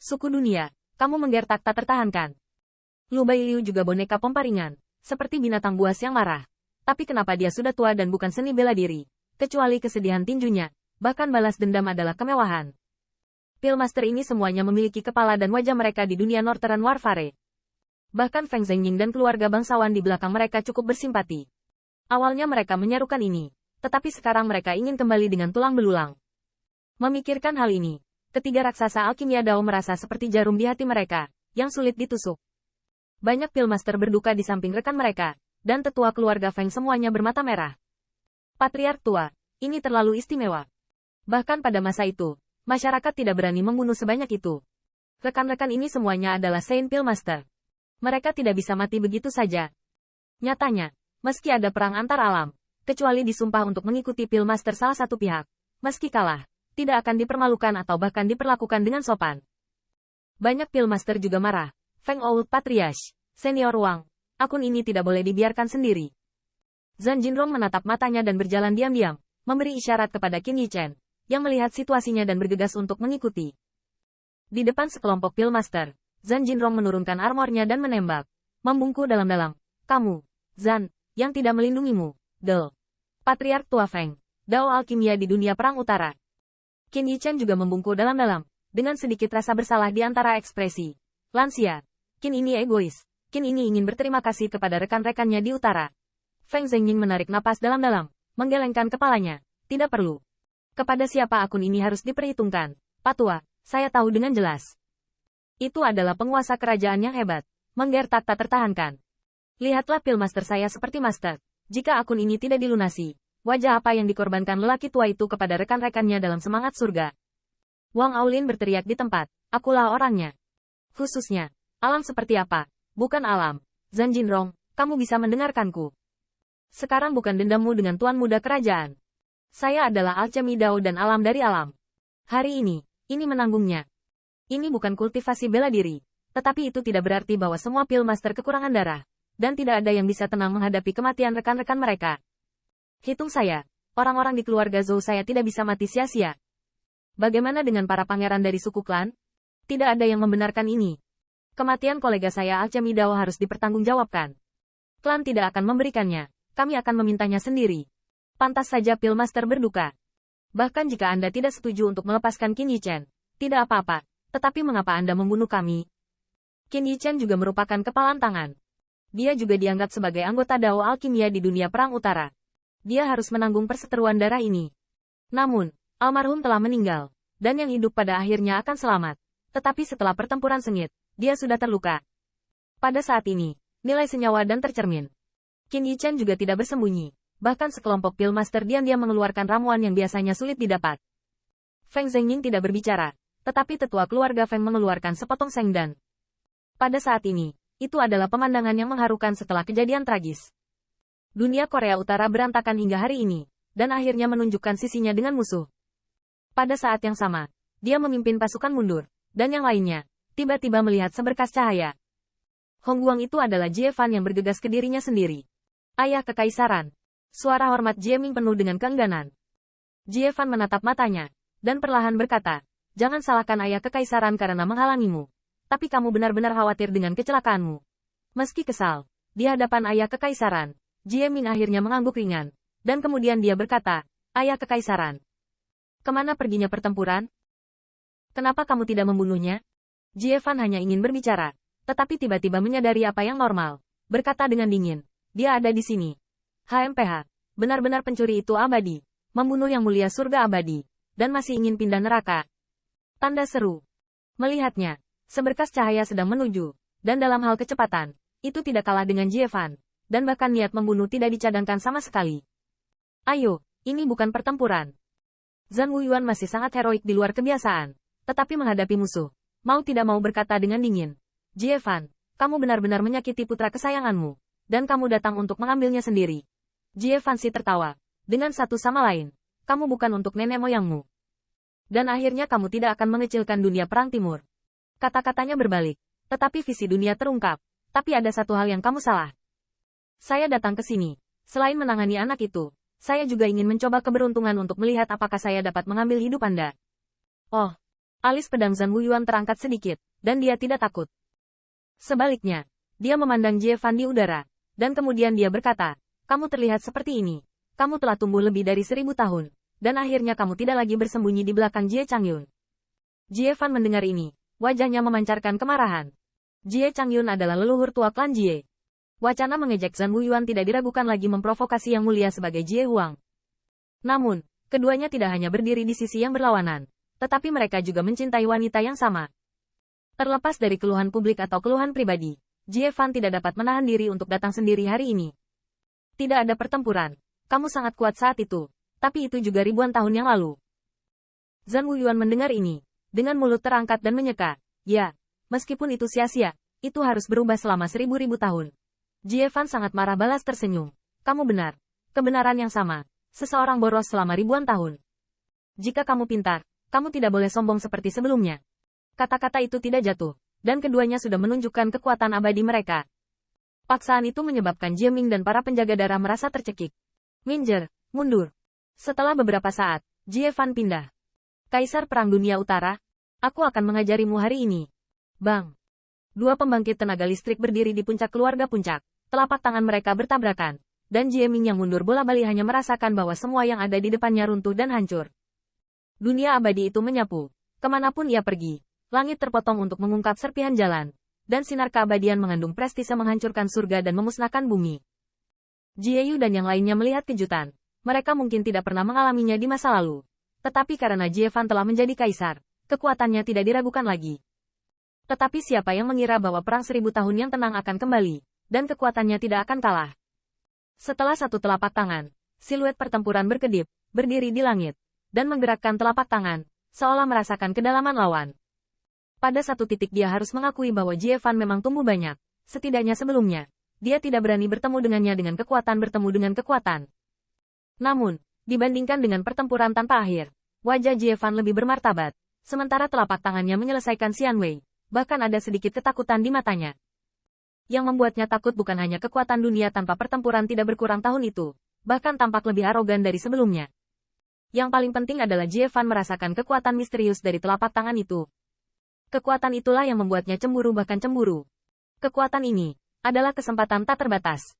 Suku dunia, kamu menggertak tak tertahankan. Lu Bailiu juga boneka pemparingan, seperti binatang buas yang marah. Tapi kenapa dia sudah tua dan bukan seni bela diri? Kecuali kesedihan tinjunya, bahkan balas dendam adalah kemewahan. Pillmaster ini semuanya memiliki kepala dan wajah mereka di dunia Northern Warfare. Bahkan Feng Zhengying dan keluarga bangsawan di belakang mereka cukup bersimpati. Awalnya mereka menyerukan ini, tetapi sekarang mereka ingin kembali dengan tulang belulang. Memikirkan hal ini, ketiga raksasa alkimia Dao merasa seperti jarum di hati mereka, yang sulit ditusuk. Banyak Pillmaster berduka di samping rekan mereka, dan tetua keluarga Feng semuanya bermata merah. Patriark tua, ini terlalu istimewa. Bahkan pada masa itu, masyarakat tidak berani membunuh sebanyak itu. Rekan-rekan ini semuanya adalah Saint Pillmaster. Mereka tidak bisa mati begitu saja. Nyatanya, meski ada perang antar alam, kecuali disumpah untuk mengikuti Pillmaster salah satu pihak, meski kalah, tidak akan dipermalukan atau bahkan diperlakukan dengan sopan. Banyak Pillmaster juga marah. Feng Old Patriarch, Senior Wang, akun ini tidak boleh dibiarkan sendiri. Zhan Jinrong menatap matanya dan berjalan diam-diam, memberi isyarat kepada Qin Yichen, yang melihat situasinya dan bergegas untuk mengikuti. Di depan sekelompok Pillmaster, Zhan Jinrong menurunkan armornya dan menembak. Membungkuk dalam-dalam. Kamu, Zhan, yang tidak melindungimu, Del. Patriark tua Feng, Dao alkimia di dunia perang utara. Qin Yichen juga membungkuk dalam-dalam, dengan sedikit rasa bersalah di antara ekspresi. Lansia, Qin ini egois. Qin ini ingin berterima kasih kepada rekan-rekannya di utara. Feng Zhengying menarik napas dalam-dalam, menggelengkan kepalanya. Tidak perlu. Kepada siapa akun ini harus diperhitungkan. Pak Tua, saya tahu dengan jelas. Itu adalah penguasa kerajaan yang hebat. Menggertak tak tertahankan. Lihatlah Pillmaster saya seperti master. Jika akun ini tidak dilunasi, wajah apa yang dikorbankan lelaki tua itu kepada rekan-rekannya dalam semangat surga. Wang Aulin berteriak di tempat. Akulah orangnya. Khususnya, alam seperti apa? Bukan alam. Zhan Jinrong, kamu bisa mendengarkanku. Sekarang bukan dendammu dengan tuan muda kerajaan. Saya adalah alchemy Dao dan alam dari alam. Hari ini menanggungnya. Ini bukan kultivasi bela diri, tetapi itu tidak berarti bahwa semua Pillmaster kekurangan darah, dan tidak ada yang bisa tenang menghadapi kematian rekan-rekan mereka. Hitung saya, orang-orang di keluarga Zhou saya tidak bisa mati sia-sia. Bagaimana dengan para pangeran dari suku klan? Tidak ada yang membenarkan ini. Kematian kolega saya Alchemy Dao harus dipertanggungjawabkan. Klan tidak akan memberikannya, kami akan memintanya sendiri. Pantas saja Pillmaster berduka. Bahkan jika Anda tidak setuju untuk melepaskan Qin Yichen, tidak apa-apa. Tetapi mengapa Anda membunuh kami? Qin Yichen juga merupakan kepalan tangan. Dia juga dianggap sebagai anggota Dao alkimia di dunia perang utara. Dia harus menanggung perseteruan darah ini. Namun, almarhum telah meninggal, dan yang hidup pada akhirnya akan selamat. Tetapi setelah pertempuran sengit, dia sudah terluka. Pada saat ini, nilai senyawa dan tercermin. Qin Yichen juga tidak bersembunyi. Bahkan sekelompok Pillmaster diam-diam mengeluarkan ramuan yang biasanya sulit didapat. Feng Zhengying tidak berbicara. Tetapi tetua keluarga Feng mengeluarkan sepotong sengdan. Pada saat ini, itu adalah pemandangan yang mengharukan setelah kejadian tragis. Dunia Korea Utara berantakan hingga hari ini, dan akhirnya menunjukkan sisinya dengan musuh. Pada saat yang sama, dia memimpin pasukan mundur, dan yang lainnya, tiba-tiba melihat seberkas cahaya. Hong Guang itu adalah Jie Fan yang bergegas ke dirinya sendiri. Ayah kekaisaran. Suara hormat Jie Ming penuh dengan keengganan. Jie Fan menatap matanya, dan perlahan berkata, jangan salahkan ayah kekaisaran karena menghalangimu. Tapi kamu benar-benar khawatir dengan kecelakaanmu. Meski kesal, di hadapan ayah kekaisaran, Jie Ming akhirnya mengangguk ringan. Dan kemudian dia berkata, ayah kekaisaran. Kemana perginya pertempuran? Kenapa kamu tidak membunuhnya? Jie Fan hanya ingin berbicara, tetapi tiba-tiba menyadari apa yang normal. Berkata dengan dingin, dia ada di sini. HMPH, benar-benar pencuri itu abadi. Membunuh yang mulia surga abadi. Dan masih ingin pindah neraka. Tanda seru. Melihatnya, seberkas cahaya sedang menuju, dan dalam hal kecepatan, itu tidak kalah dengan Jie Fan, dan bahkan niat membunuh tidak dicadangkan sama sekali. Ayo, ini bukan pertempuran. Zhang Wuyuan masih sangat heroik di luar kebiasaan, tetapi menghadapi musuh, mau tidak mau berkata dengan dingin, Jie Fan, kamu benar-benar menyakiti putra kesayanganmu, dan kamu datang untuk mengambilnya sendiri. Jie Fan si tertawa, dengan satu sama lain, kamu bukan untuk nenek moyangmu. Dan akhirnya kamu tidak akan mengecilkan dunia perang timur. Kata-katanya berbalik, tetapi visi dunia terungkap. Tapi ada satu hal yang kamu salah. Saya datang ke sini, selain menangani anak itu, saya juga ingin mencoba keberuntungan untuk melihat apakah saya dapat mengambil hidup Anda. Oh, Alis pedang Zhan Wuyuan terangkat sedikit, dan dia tidak takut. Sebaliknya, dia memandang Jie Fan di udara, dan kemudian dia berkata, kamu terlihat seperti ini. Kamu telah tumbuh lebih dari 1000 tahun, dan akhirnya kamu tidak lagi bersembunyi di belakang Jie Changyun. Jie Fan mendengar ini, wajahnya memancarkan kemarahan. Jie Changyun adalah leluhur tua klan Jie. Wacana mengejek Zhan Wuyuan tidak diragukan lagi memprovokasi Yang Mulia sebagai Jie Huang. Namun, keduanya tidak hanya berdiri di sisi yang berlawanan, tetapi mereka juga mencintai wanita yang sama. Terlepas dari keluhan publik atau keluhan pribadi, Jie Fan tidak dapat menahan diri untuk datang sendiri hari ini. Tidak ada pertempuran. Kamu sangat kuat saat itu, tapi itu juga ribuan tahun yang lalu. Zhan Wuyuan mendengar ini, dengan mulut terangkat dan menyeka. Ya, meskipun itu sia-sia, itu harus berubah selama 1000-1000 tahun. Jie Fan sangat marah balas tersenyum. Kamu benar. Kebenaran yang sama. Seseorang boros selama ribuan tahun. Jika kamu pintar, kamu tidak boleh sombong seperti sebelumnya. Kata-kata itu tidak jatuh, dan keduanya sudah menunjukkan kekuatan abadi mereka. Paksaan itu menyebabkan Jie Ming dan para penjaga darah merasa tercekik. Minjer, mundur. Setelah beberapa saat, Jie Fan pindah. Kaisar Perang Dunia Utara, aku akan mengajarimu hari ini. Bang. Dua pembangkit tenaga listrik berdiri di puncak keluarga puncak. Telapak tangan mereka bertabrakan, dan Jie Ming yang mundur bola-balik hanya merasakan bahwa semua yang ada di depannya runtuh dan hancur. Dunia abadi itu menyapu. Kemanapun ia pergi, langit terpotong untuk mengungkap serpihan jalan, dan sinar keabadian mengandung prestise menghancurkan surga dan memusnahkan bumi. Jie Yu dan yang lainnya melihat kejutan. Mereka mungkin tidak pernah mengalaminya di masa lalu. Tetapi karena Jie Fan telah menjadi kaisar, kekuatannya tidak diragukan lagi. Tetapi siapa yang mengira bahwa perang 1000 tahun yang tenang akan kembali, dan kekuatannya tidak akan kalah. Setelah satu telapak tangan, siluet pertempuran berkedip, berdiri di langit, dan menggerakkan telapak tangan, seolah merasakan kedalaman lawan. Pada satu titik dia harus mengakui bahwa Jie Fan memang tumbuh banyak, setidaknya sebelumnya. Dia tidak berani bertemu dengannya dengan kekuatan bertemu dengan kekuatan. Namun, dibandingkan dengan pertempuran tanpa akhir, wajah Jie Fan lebih bermartabat, sementara telapak tangannya menyelesaikan Xian Wei, bahkan ada sedikit ketakutan di matanya. Yang membuatnya takut bukan hanya kekuatan dunia tanpa pertempuran tidak berkurang tahun itu, bahkan tampak lebih arogan dari sebelumnya. Yang paling penting adalah Jie Fan merasakan kekuatan misterius dari telapak tangan itu. Kekuatan itulah yang membuatnya cemburu bahkan cemburu. Kekuatan ini adalah kesempatan tak terbatas.